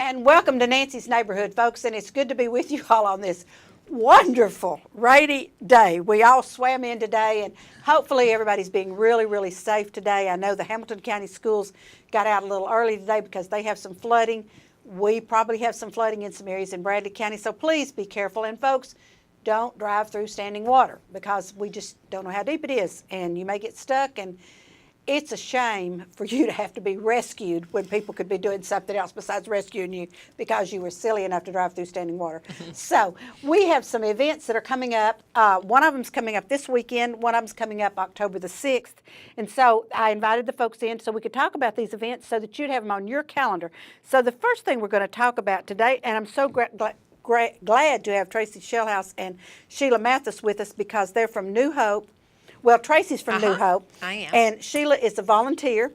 And welcome to Nancy's Neighborhood, folks, and it's good to be with you all on this wonderful rainy day. We all swam in today, and hopefully everybody's being really, really safe today. I know the Hamilton County schools got out a little early today because they have some flooding. We probably have some flooding in some areas in Bradley County, so please be careful. And folks, don't drive through standing water because we just don't know how deep it is, and you may get stuck, and it's a shame for you to have to be rescued when people could be doing something else besides rescuing you because you were silly enough to drive through standing water. So we have some events that are coming up. One of them's coming up this weekend. One of them's coming up October the 6th. And so I invited the folks in so we could talk about these events so that you'd have them on your calendar. So the first thing we're going to talk about today, and I'm so glad to have Tracy Shellhouse and Sheila Mathis with us because they're from New Hope. Well, Tracy's from New Hope. I am. And Sheila is a volunteer.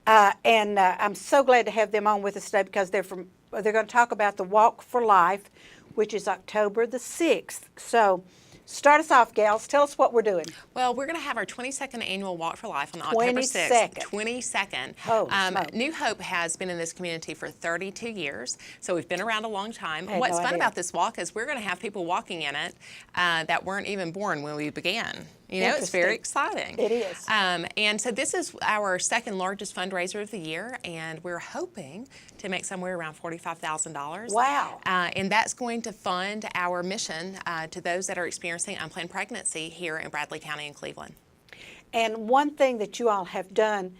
And I'm so glad to have them on with us today because they're going to talk about the Walk for Life, which is October the 6th. So start us off, gals. Tell us what we're doing. Well, we're going to have our 22nd annual Walk for Life on October 6th. 22nd. Oh, New Hope has been in this community for 32 years, so we've been around a long time. I had What's no fun idea. about this walk is we're going to have people walking in it that weren't even born when we began. You know, it's very exciting. It is. And so this is our second largest fundraiser of the year, and we're hoping to make somewhere around $45,000. Wow. And that's going to fund our mission to those that are experiencing unplanned pregnancy here in Bradley County and Cleveland. And one thing that you all have done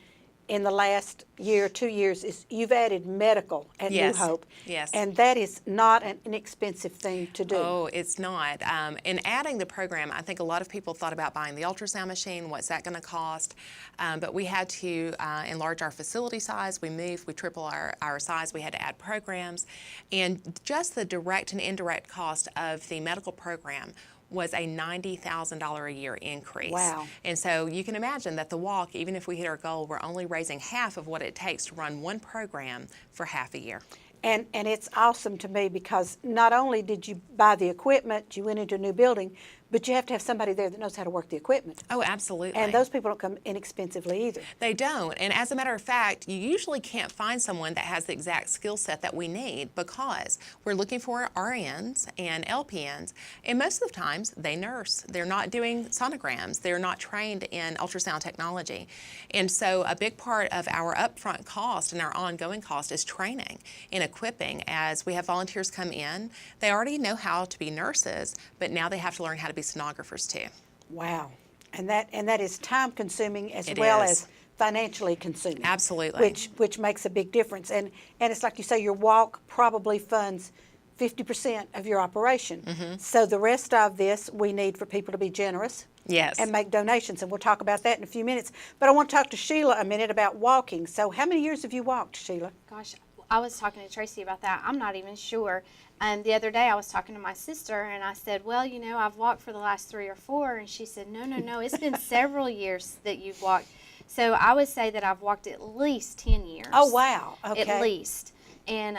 in the last year, 2 years, is you've added medical at New Hope. Yes. And that is not an inexpensive thing to do. Oh, it's not. In adding the program, I think a lot of people thought about buying the ultrasound machine. What's that going to cost? But we had to enlarge our facility size. We moved, we tripled our size. We had to add programs. And just the direct and indirect cost of the medical program was a $90,000 a year increase. Wow. And so you can imagine that the walk, even if we hit our goal, we're only raising half of what it takes to run one program for half a year. And it's awesome to me because not only did you buy the equipment, you went into a new building, but you have to have somebody there that knows how to work the equipment. Oh, absolutely. And those people don't come inexpensively either. They don't. And as a matter of fact, you usually can't find someone that has the exact skill set that we need because we're looking for RNs and LPNs. And most of the times they nurse. They're not doing sonograms. They're not trained in ultrasound technology. And so a big part of our upfront cost and our ongoing cost is training and equipping. As we have volunteers come in, they already know how to be nurses, but now they have to learn how to be sonographers too. Wow. And that is time consuming as well as financially consuming. Absolutely. Which makes a big difference. And it's like you say, your walk probably funds 50% of your operation. Mm-hmm. So the rest of this we need for people to be generous. Yes. And make donations, and we'll talk about that in a few minutes. But I want to talk to Sheila a minute about walking. So how many years have you walked, Sheila? Gosh, I was talking to Tracy about that. I'm not even sure. The other day I was talking to my sister and I said, well, you know, I've walked for the last 3 or 4. And she said, no, it's been several years that you've walked. So I would say that I've walked at least 10 years. Oh, wow. Okay. At least. And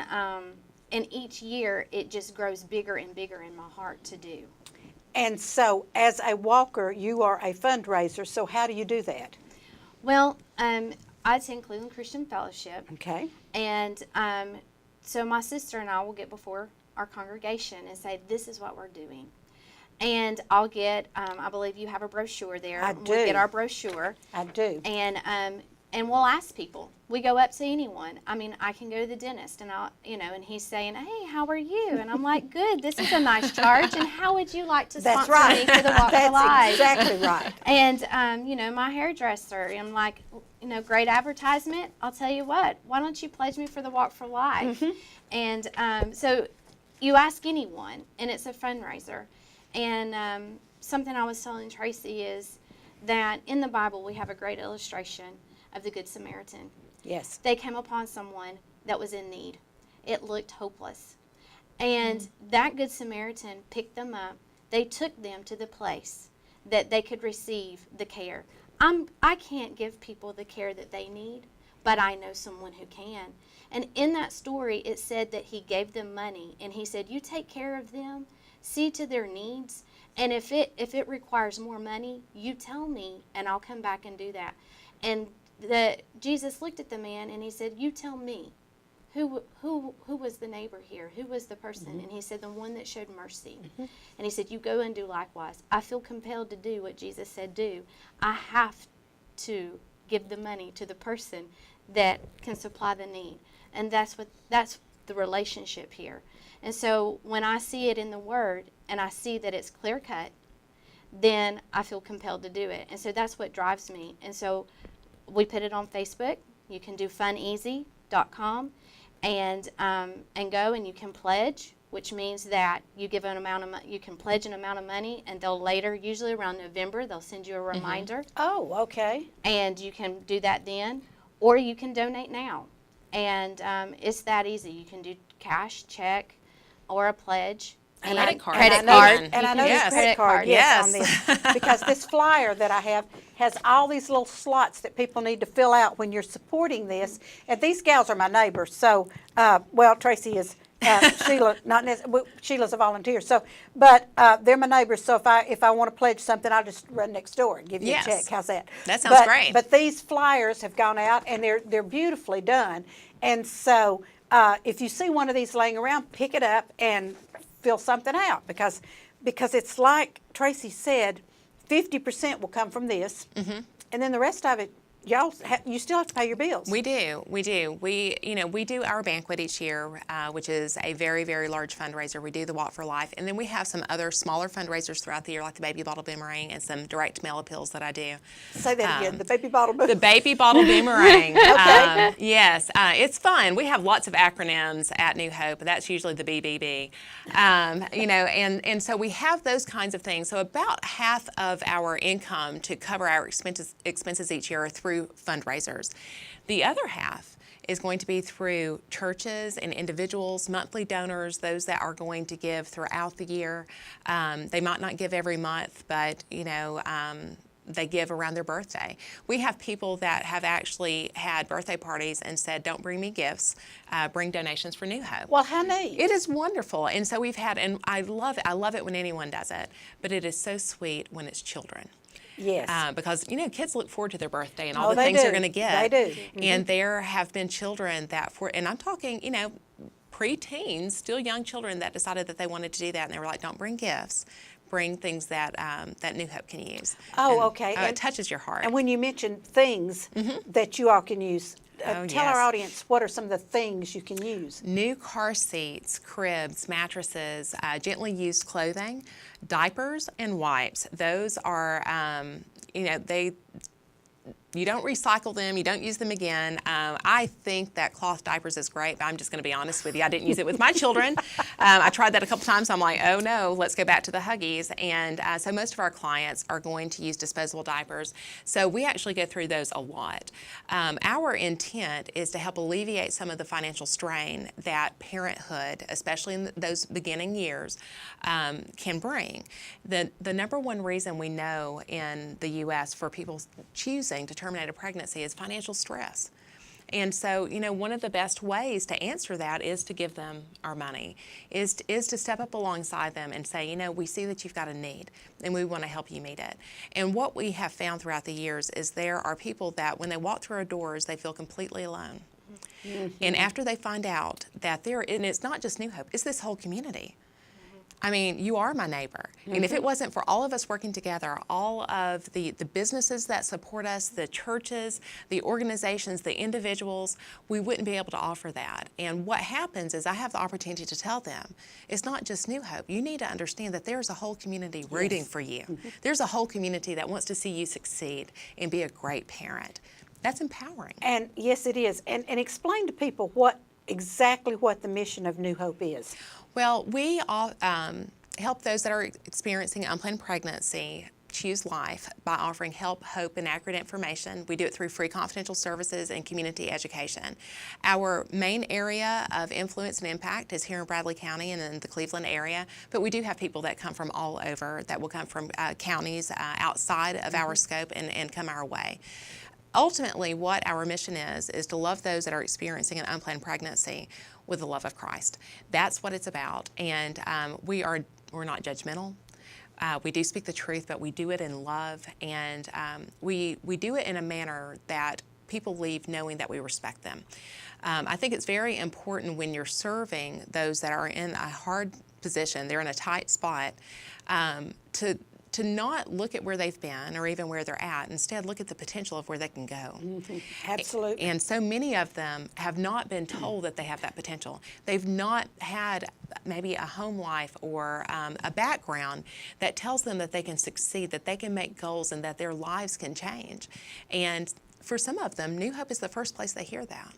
each year it just grows bigger and bigger in my heart to do. And so as a walker, you are a fundraiser. So how do you do that? Well, I attend Cleveland Christian Fellowship. Okay. And so my sister and I will get before our congregation and say, this is what we're doing. And I'll get, I believe you have a brochure there. I do. We'll get our brochure. I do. And we'll ask people. We go up to anyone. I mean, I can go to the dentist and and he's saying, hey, how are you? And I'm like, good, this is a nice charge. And how would you like to sponsor me for the Walk for Life? That's exactly right. And, my hairdresser, I'm like, great advertisement. I'll tell you what, why don't you pledge me for the Walk for Life? Mm-hmm. And so you ask anyone, and it's a fundraiser. And something I was telling Tracy is that in the Bible we have a great illustration of the Good Samaritan. Yes. They came upon someone that was in need. It looked hopeless. And that Good Samaritan picked them up. They took them to the place that they could receive the care. I can't give people the care that they need, but I know someone who can. And in that story, it said that he gave them money, and he said, you take care of them, see to their needs, and if it requires more money, you tell me, and I'll come back and do that. And Jesus looked at the man, and he said, you tell me, who was the neighbor here? Who was the person? And he said, the one that showed mercy. And he said, you go and do likewise. I feel compelled to do what Jesus said do. I have to give the money to the person that can supply the need. And that's the relationship here. And so when I see it in the Word and I see that it's clear cut, then I feel compelled to do it. And so that's what drives me. And so we put it on Facebook. You can do funeasy.com and go and you can pledge, which means that you give an amount of you can pledge an amount of money, and they'll later, usually around November, they'll send you a reminder. Oh, okay. And you can do that then, or you can donate now. And it's that easy. You can do cash, check, or a pledge. And credit card. Credit And I know- card. And I know Yes. this credit card, yes, on Yes. this. Because this flyer that I have has all these little slots that people need to fill out when you're supporting this. And these gals are my neighbors, so, well, Tracy is, Sheila, Sheila's a volunteer, so, but they're my neighbors, so if I want to pledge something, I'll just run next door and give you a Yes. check. How's that? That sounds great. But these flyers have gone out, and they're beautifully done. And so, if you see one of these laying around, pick it up and fill something out, because it's like Tracy said, 50% will come from this, and then the rest of it, you still have to pay your bills. We do. We do our banquet each year, which is a very, very large fundraiser. We do the Walk for Life, and then we have some other smaller fundraisers throughout the year, like the Baby Bottle Boomerang and some direct mail appeals that I do. Say that again. The baby bottle. The Baby Bottle Boomerang. Okay. Yes, it's fun. We have lots of acronyms at New Hope. That's usually the BBB. And so we have those kinds of things. So about half of our income to cover our expenses each year are through fundraisers. The other half is going to be through churches and individuals, monthly donors, those that are going to give throughout the year. They might not give every month, but they give around their birthday. We have people that have actually had birthday parties and said, don't bring me gifts, bring donations for New Hope. Well, how neat. It is wonderful. And so we've had, and I love it when anyone does it, but it is so sweet when it's children. Yes. Because, kids look forward to their birthday and all the they things do. they're going to get. They do. And there have been children that, and I'm talking, pre-teens, still young children that decided that they wanted to do that, and they were like, don't bring gifts. Bring things that New Hope can use. Oh, And, okay. it touches your heart. And when you mention things that you all can use, Oh, tell yes. our audience what are some of the things you can use. New car seats, cribs, mattresses, gently used clothing, diapers, and wipes. Those are, you don't recycle them, you don't use them again. I think that cloth diapers is great, but I'm just going to be honest with you. I didn't use it with my children. I tried that a couple times. I'm like, oh no, let's go back to the Huggies. And so most of our clients are going to use disposable diapers. So we actually go through those a lot. Our intent is to help alleviate some of the financial strain that parenthood, especially in those beginning years, can bring. The number one reason we know in the U.S. for people choosing to terminate a pregnancy is financial stress. And so, one of the best ways to answer that is to give them our money, is to step up alongside them and say, we see that you've got a need and we want to help you meet it. And what we have found throughout the years is there are people that when they walk through our doors, they feel completely alone. And after they find out that and it's not just New Hope, it's this whole community. I mean, you are my neighbor. And if it wasn't for all of us working together, all of the businesses that support us, the churches, the organizations, the individuals, we wouldn't be able to offer that. And what happens is I have the opportunity to tell them, it's not just New Hope. You need to understand that there's a whole community rooting for you. There's a whole community that wants to see you succeed and be a great parent. That's empowering. And yes, it is. And explain to people exactly what the mission of New Hope is. Well, we all, help those that are experiencing unplanned pregnancy choose life by offering help, hope, and accurate information. We do it through free confidential services and community education. Our main area of influence and impact is here in Bradley County and in the Cleveland area, but we do have people that come from all over, that will come from counties outside of our scope and come our way. Ultimately, what our mission is to love those that are experiencing an unplanned pregnancy with the love of Christ. That's what it's about. And we're not judgmental. We do speak the truth, but we do it in love. And we do it in a manner that people leave knowing that we respect them. I think it's very important when you're serving those that are in a hard position, they're in a tight spot, to not look at where they've been or even where they're at. Instead, look at the potential of where they can go. Absolutely. And so many of them have not been told that they have that potential. They've not had maybe a home life or a background that tells them that they can succeed, that they can make goals, and that their lives can change. And for some of them, New Hope is the first place they hear that.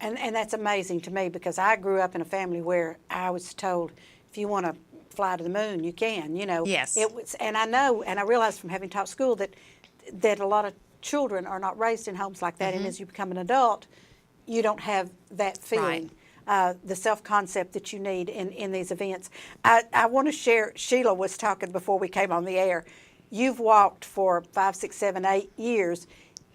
And that's amazing to me, because I grew up in a family where I was told, if you want to fly to the moon, you can, you know. Yes. It was, and I know, and I realized from having taught school that a lot of children are not raised in homes like that, and as you become an adult, you don't have that feeling. The self-concept that you need in these events. I want to share, Sheila was talking before we came on the air. You've walked for 5, 6, 7, 8 years.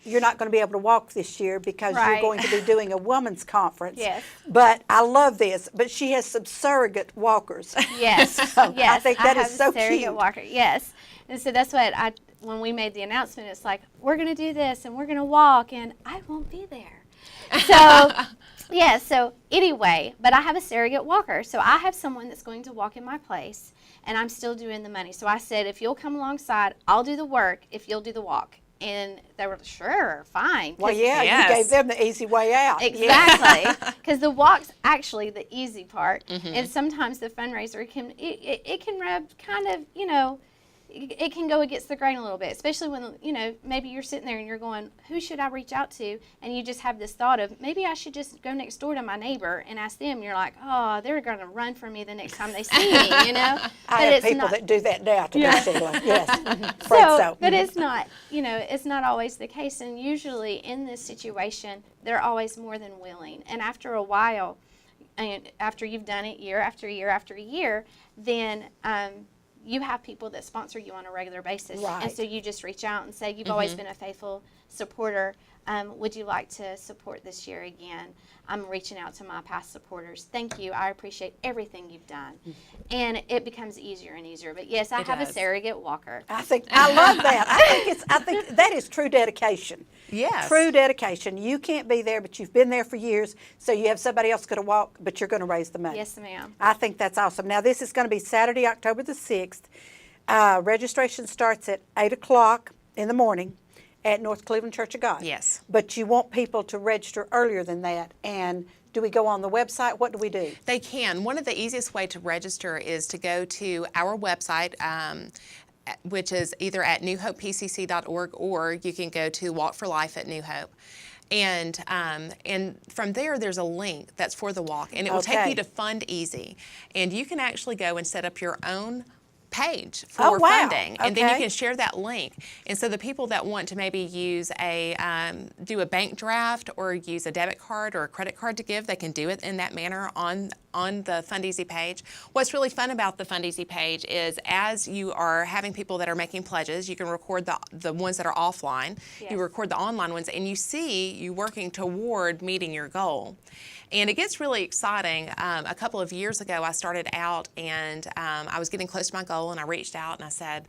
You're not going to be able to walk this year because you're Right. going to be doing a women's conference. Yes. But I love this. But she has some surrogate walkers. Yes, So yes. I think that is have so a surrogate cute. walker. Yes, and so that's what when we made the announcement, it's like, we're going to do this and we're going to walk, and I won't be there. So, yeah. So anyway, but I have a surrogate walker, so I have someone that's going to walk in my place, and I'm still doing the money. So I said, if you'll come alongside, I'll do the work. If you'll do the walk. And they were sure, fine. Well, yeah, Yes. you gave them the easy way out. Yeah. Exactly, because the walk's actually the easy part, and sometimes the fundraiser it can rub kind of, you know, it can go against the grain a little bit, especially when, you know, maybe you're sitting there and you're going, who should I reach out to? And you just have this thought of, maybe I should just go next door to my neighbor and ask them. You're like, oh, they're going to run from me the next time they see me, you know? I have people that do that now to me, Sheila. Yes. Afraid so. But it's not, you know, it's not always the case. And usually in this situation, they're always more than willing. And after a while, and after you've done it year after year after year, then you have people that sponsor you on a regular basis. Right. And so you just reach out and say, you've always been a faithful supporter. Would you like to support this year again? I'm reaching out to my past supporters. Thank you. I appreciate everything you've done. And it becomes easier and easier. But yes, I have a does. surrogate walker. I love that. I think that is true dedication. Yes. True dedication. You can't be there, but you've been there for years, so you have somebody else going to walk, but you're going to raise the money. Yes, ma'am. I think that's awesome. Now, this is going to be Saturday, October the 6th. Registration starts at 8 o'clock in the morning at North Cleveland Church of God. Yes. But you want people to register earlier than that. And do we go on the website? What do we do? They can. One of the easiest way to register is to go to our website, which is either at newhopepcc.org, or you can go to Walk for Life at New Hope. And from there, there's a link that's for the walk, and it will take Okay. you to Fund Easy. And you can actually go and set up your own page for Oh, wow. funding, and then you Okay. can share that link. And so the people that want to maybe use do a bank draft or use a debit card or a credit card to give, they can do it in that manner on the Fund Easy page. What's really fun about the Fund Easy page is, as you are having people that are making pledges, you can record the ones that are offline, Yes. you record the online ones, and you see you working toward meeting your goal. And it gets really exciting. A couple of years ago, I started out, and I was getting close to my goal, and I reached out and I said,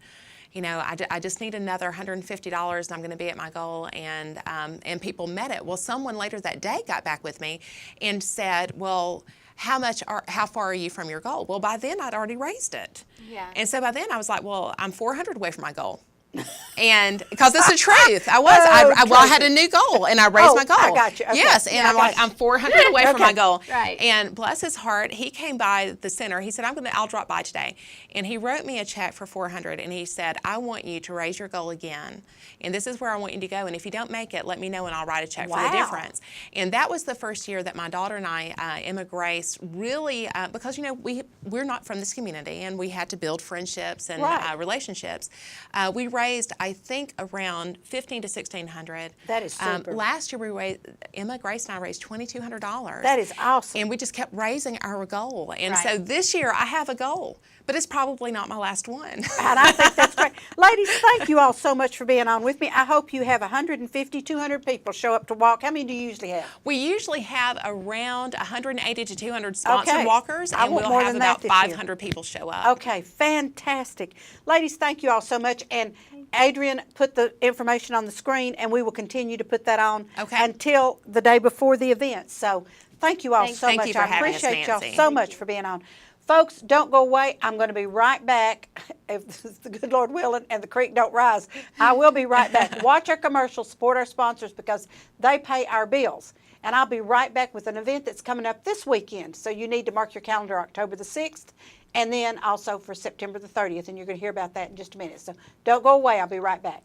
you know, I just need another $150 and I'm going to be at my goal, and people met it. Well, someone later that day got back with me and said, well, how far are you from your goal? Well, by then I'd already raised it. Yeah. And so by then I was like, well, I'm 400 away from my goal. And because it's the truth, I was. I had a new goal, and I raised my goal. I got you. Okay. Yes, and Yeah, I I'm like, got you. I'm 400 away from my Okay. goal. Right. And bless his heart, he came by the center. He said, I'll drop by today, and he wrote me a check for 400, and he said, I want you to raise your goal again, and this is where I want you to go. And if you don't make it, let me know, and I'll write a check for Wow. the difference. And that was the first year that my daughter and I, Emma Grace, really because, you know, we're not from this community, and we had to build friendships and Right. relationships. We raised, I think, around $1,500 to $1,600. That is super. Last year, Emma Grace and I raised $2,200. That is awesome. And we just kept raising our goal. And Right. so this year, I have a goal, but it's probably not my last one. And I think that's great. Ladies, thank you all so much for being on with me. I hope you have 150, 200 people show up to walk. How many do you usually have? We usually have around 180 to 200 sponsored Okay. walkers, I and want we'll more have than that about this year. 500 people show up. Okay, fantastic. Ladies, thank you all so much. And Adrian put the information on the screen, and we will continue to put that on Okay. until the day before the event. So thank you all so Thank much. you for I having us, appreciate y'all Nancy. so much for being on. Folks, don't go away. I'm going to be right back. If the good Lord willing and the creek don't rise, I will be right back. Watch our commercials, support our sponsors because they pay our bills. And I'll be right back with an event that's coming up this weekend. So you need to mark your calendar October the 6th and then also for September the 30th. And you're going to hear about that in just a minute. So don't go away. I'll be right back.